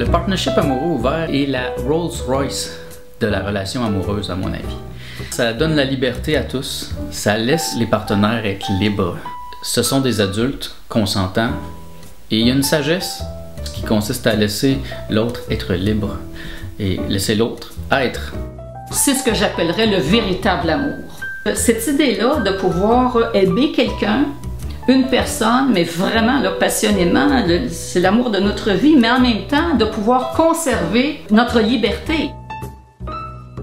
Le partnership amoureux ouvert est la Rolls-Royce de la relation amoureuse, à mon avis. Ça donne la liberté à tous, ça laisse les partenaires être libres. Ce sont des adultes consentants et il y a une sagesse qui consiste à laisser l'autre être libre et laisser l'autre être. C'est ce que j'appellerais le véritable amour. Cette idée-là de pouvoir aimer quelqu'un, une personne, mais vraiment là, passionnément, c'est l'amour de notre vie, mais en même temps de pouvoir conserver notre liberté.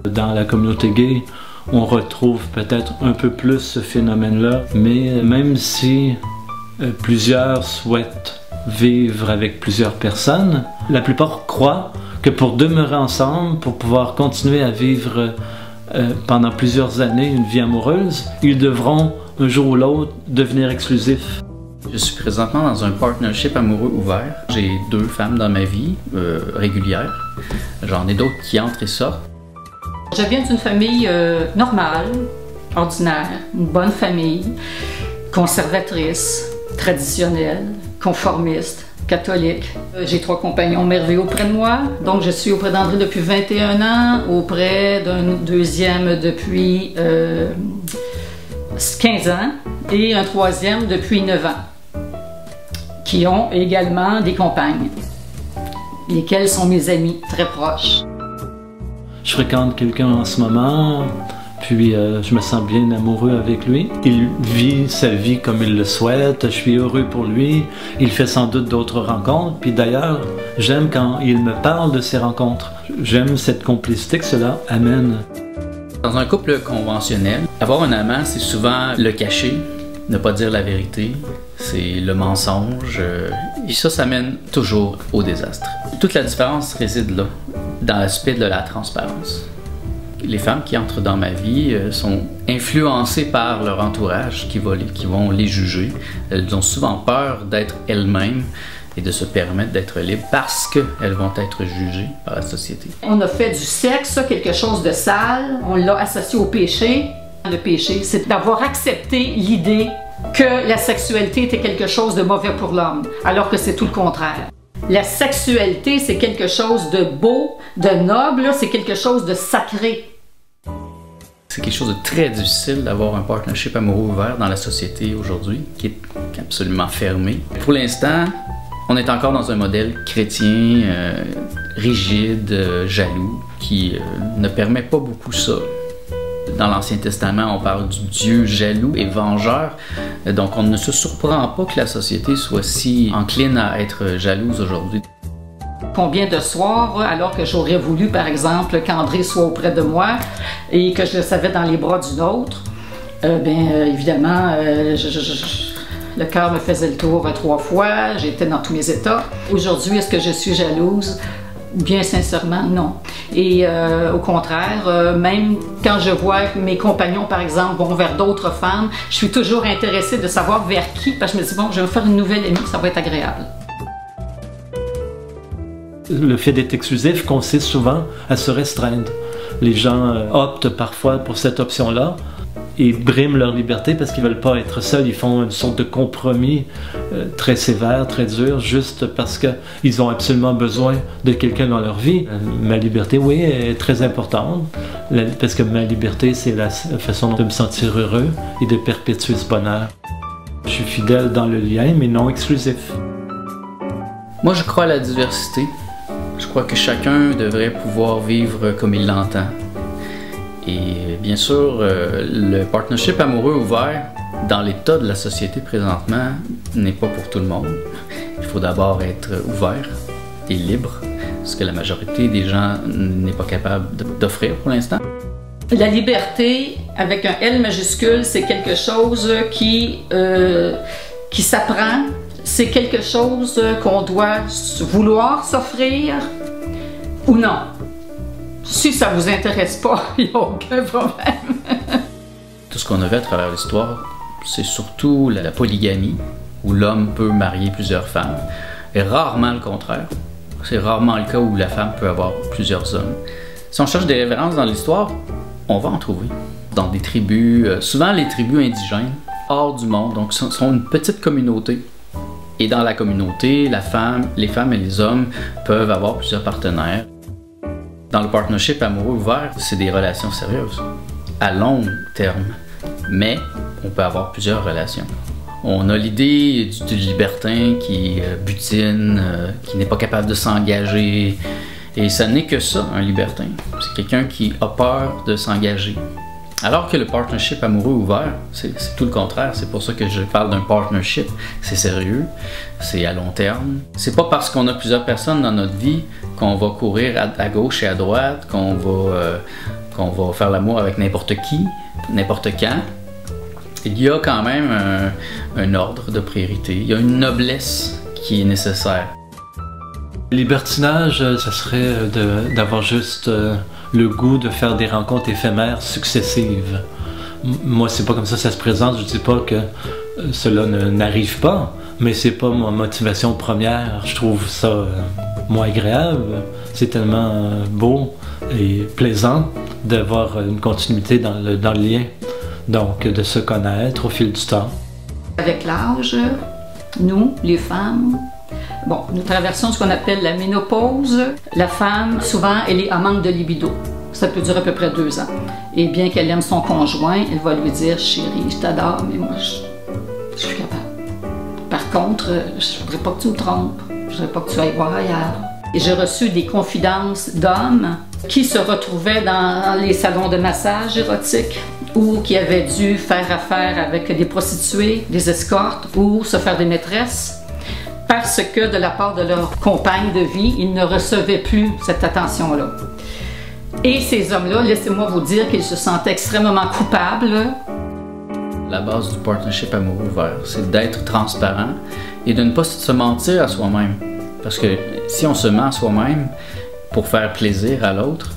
Dans la communauté gay, on retrouve peut-être un peu plus ce phénomène-là, mais même si plusieurs souhaitent vivre avec plusieurs personnes, la plupart croient que pour demeurer ensemble, pour pouvoir continuer à vivre pendant plusieurs années une vie amoureuse, ils devront un jour ou l'autre devenir exclusifs. Je suis présentement dans un partnership amoureux ouvert. J'ai 2 femmes dans ma vie régulière. J'en ai d'autres qui entrent et sortent. Je viens d'une famille normale, ordinaire, une bonne famille, conservatrice, traditionnelle, conformiste, catholique. J'ai 3 compagnons merveilleux auprès de moi, donc je suis auprès d'André depuis 21 ans, auprès d'un deuxième depuis 15 ans et un troisième depuis 9 ans, qui ont également des compagnes, lesquelles sont mes amis très proches. Je fréquente quelqu'un en ce moment, puis je me sens bien amoureux avec lui. Il vit sa vie comme il le souhaite, je suis heureux pour lui. Il fait sans doute d'autres rencontres, puis d'ailleurs, j'aime quand il me parle de ses rencontres. J'aime cette complicité que cela amène. Dans un couple conventionnel, avoir un amant, c'est souvent le cacher, ne pas dire la vérité, c'est le mensonge, et ça mène toujours au désastre. Toute la différence réside là, dans l'aspect de la transparence. Les femmes qui entrent dans ma vie sont influencées par leur entourage qui vont les juger. Elles ont souvent peur d'être elles-mêmes et de se permettre d'être libres parce qu'elles vont être jugées par la société. On a fait du sexe quelque chose de sale, on l'a associé au péché. Le péché, c'est d'avoir accepté l'idée que la sexualité était quelque chose de mauvais pour l'homme, alors que c'est tout le contraire. La sexualité, c'est quelque chose de beau, de noble, c'est quelque chose de sacré. C'est quelque chose de très difficile d'avoir un partnership amoureux ouvert dans la société aujourd'hui, qui est absolument fermé. Pour l'instant, on est encore dans un modèle chrétien, rigide, jaloux, qui ne permet pas beaucoup ça. Dans l'Ancien Testament, on parle du Dieu jaloux et vengeur. Donc, on ne se surprend pas que la société soit si encline à être jalouse aujourd'hui. Combien de soirs, alors que j'aurais voulu, par exemple, qu'André soit auprès de moi et que je le savais dans les bras d'une autre, évidemment, le cœur me faisait le tour 3 fois, j'étais dans tous mes états. Aujourd'hui, est-ce que je suis jalouse? Bien sincèrement, non. Et au contraire, même quand je vois que mes compagnons, par exemple, vont vers d'autres femmes, je suis toujours intéressée de savoir vers qui, parce que je me dis, bon, je vais me faire une nouvelle amie, ça va être agréable. Le fait d'être exclusif consiste souvent à se restreindre. Les gens optent parfois pour cette option-là et briment leur liberté parce qu'ils ne veulent pas être seuls. Ils font une sorte de compromis très sévère, très dur, juste parce qu'ils ont absolument besoin de quelqu'un dans leur vie. Ma liberté, oui, est très importante, parce que ma liberté, c'est la façon de me sentir heureux et de perpétuer ce bonheur. Je suis fidèle dans le lien, mais non exclusif. Moi, je crois à la diversité. Je crois que chacun devrait pouvoir vivre comme il l'entend. Et bien sûr, le partnership amoureux ouvert, dans l'état de la société présentement, n'est pas pour tout le monde. Il faut d'abord être ouvert et libre, ce que la majorité des gens n'est pas capable d'offrir pour l'instant. La liberté, avec un L majuscule, c'est quelque chose qui s'apprend. C'est quelque chose qu'on doit vouloir s'offrir ou non. Si ça vous intéresse pas, il n'y a aucun problème. Tout ce qu'on a vu à travers l'histoire, c'est surtout la polygamie, où l'homme peut marier plusieurs femmes, et rarement le contraire. C'est rarement le cas où la femme peut avoir plusieurs hommes. Si on cherche des références dans l'histoire, on va en trouver. Dans des tribus, souvent les tribus indigènes, hors du monde, donc sont une petite communauté Et dans la communauté, les femmes et les hommes peuvent avoir plusieurs partenaires. Dans le partnership amoureux ouvert, c'est des relations sérieuses, à long terme. Mais on peut avoir plusieurs relations. On a l'idée du libertin qui butine, qui n'est pas capable de s'engager. Et ça n'est que ça, un libertin. C'est quelqu'un qui a peur de s'engager. Alors que le partnership amoureux ouvert, c'est tout le contraire. C'est pour ça que je parle d'un partnership. C'est sérieux, c'est à long terme. C'est pas parce qu'on a plusieurs personnes dans notre vie qu'on va courir à gauche et à droite, qu'on va faire l'amour avec n'importe qui, n'importe quand. Il y a quand même un ordre de priorité. Il y a une noblesse qui est nécessaire. Le libertinage, ça serait d'avoir juste le goût de faire des rencontres éphémères successives. Moi, c'est pas comme ça se présente. Je dis pas que cela n'arrive pas, mais c'est pas ma motivation première. Je trouve ça moins agréable. C'est tellement beau et plaisant d'avoir une continuité dans le lien. Donc, de se connaître au fil du temps. Avec l'âge, nous, les femmes, nous traversons ce qu'on appelle la ménopause. La femme, souvent, elle est en manque de libido. Ça peut durer à peu près 2 ans. Et bien qu'elle aime son conjoint, elle va lui dire « Chérie, je t'adore, mais moi, je suis capable. Par contre, je voudrais pas que tu me trompes. Je voudrais pas que tu ailles voir ailleurs. » Et j'ai reçu des confidences d'hommes qui se retrouvaient dans les salons de massage érotiques ou qui avaient dû faire affaire avec des prostituées, des escortes ou se faire des maîtresses parce que de la part de leur compagne de vie, ils ne recevaient plus cette attention-là. Et ces hommes-là, laissez-moi vous dire qu'ils se sentaient extrêmement coupables. La base du partnership amoureux ouvert, c'est d'être transparent et de ne pas se mentir à soi-même. Parce que si on se ment à soi-même pour faire plaisir à l'autre,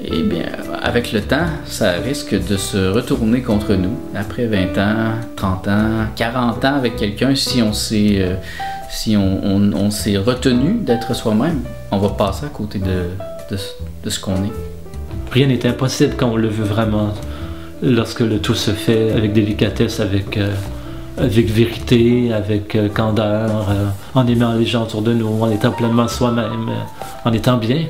eh bien, avec le temps, ça risque de se retourner contre nous. Après 20 ans, 30 ans, 40 ans avec quelqu'un, si on s'est retenu d'être soi-même, on va passer à côté de ce qu'on est. Rien n'est impossible quand on le veut vraiment. Lorsque le tout se fait avec délicatesse, avec vérité, avec candeur, en aimant les gens autour de nous, en étant pleinement soi-même, en étant bien.